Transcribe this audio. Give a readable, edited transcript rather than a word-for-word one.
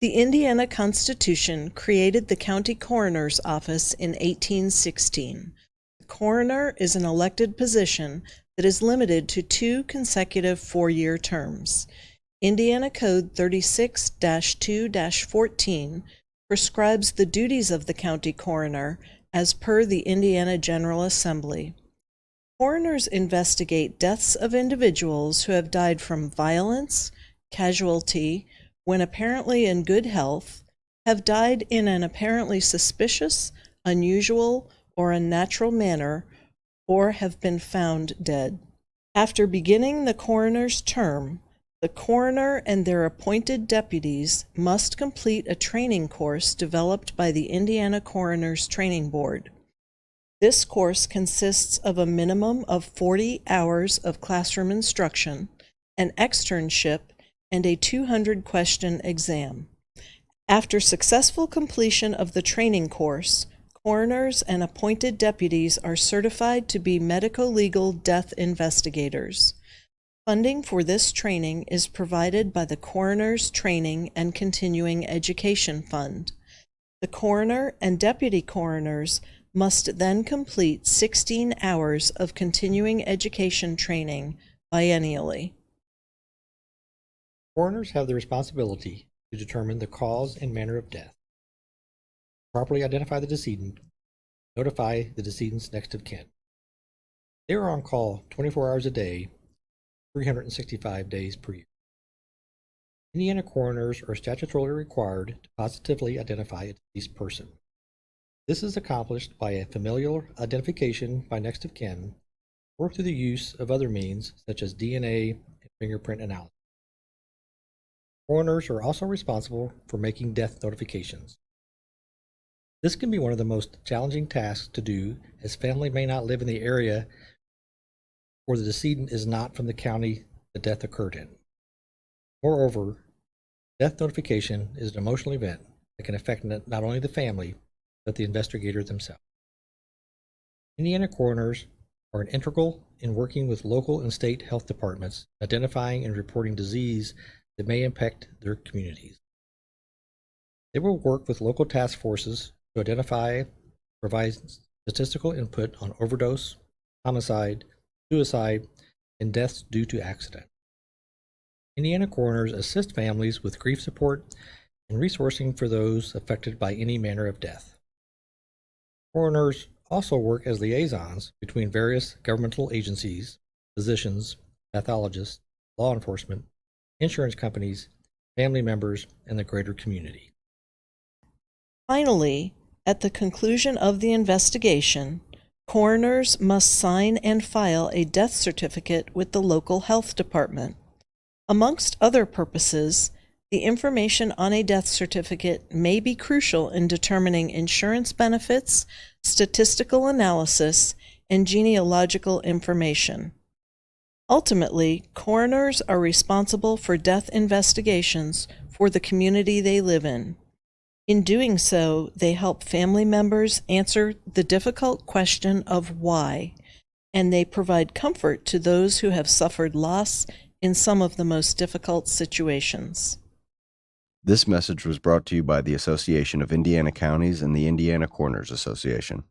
The Indiana Constitution created the County Coroner's Office in 1816. The coroner is an elected position that is limited to 2 consecutive 4-year terms. Indiana Code 36-2-14 prescribes the duties of the county coroner as per the Indiana General Assembly. Coroners investigate deaths of individuals who have died from violence, casualty, when apparently in good health, have died in an apparently suspicious, unusual, or unnatural manner, or have been found dead. After beginning the coroner's term, the coroner and their appointed deputies must complete a training course developed by the Indiana Coroners Training Board. This course consists of a minimum of 40 hours of classroom instruction, an externship, and a 200-question exam. After successful completion of the training course, coroners and appointed deputies are certified to be medico-legal death investigators. Funding for this training is provided by the Coroner's Training and Continuing Education Fund. The coroner and deputy coroners must then complete 16 hours of continuing education training biennially. Coroners have the responsibility to determine the cause and manner of death, properly identify the decedent, notify the decedent's next of kin. They are on call 24 hours a day, 365 days per year. Indiana coroners are statutorily required to positively identify a deceased person. This is accomplished by a familial identification by next of kin or through the use of other means such as DNA and fingerprint analysis. Coroners are also responsible for making death notifications. This can be one of the most challenging tasks to do, as family may not live in the area or the decedent is not from the county the death occurred in. Moreover, death notification is an emotional event that can affect not only the family, but the investigator themselves. Indiana coroners are integral in working with local and state health departments, identifying and reporting disease that may impact their communities. They will work with local task forces to identify, provide statistical input on overdose, homicide, suicide, and deaths due to accident. Indiana coroners assist families with grief support and resourcing for those affected by any manner of death. Coroners also work as liaisons between various governmental agencies, physicians, pathologists, law enforcement, insurance companies, family members, and the greater community. Finally, at the conclusion of the investigation, coroners must sign and file a death certificate with the local health department. Amongst other purposes, the information on a death certificate may be crucial in determining insurance benefits, statistical analysis, and genealogical information. Ultimately, coroners are responsible for death investigations for the community they live in. In doing so, they help family members answer the difficult question of why, and they provide comfort to those who have suffered loss in some of the most difficult situations. This message was brought to you by the Association of Indiana Counties and the Indiana Coroners Association.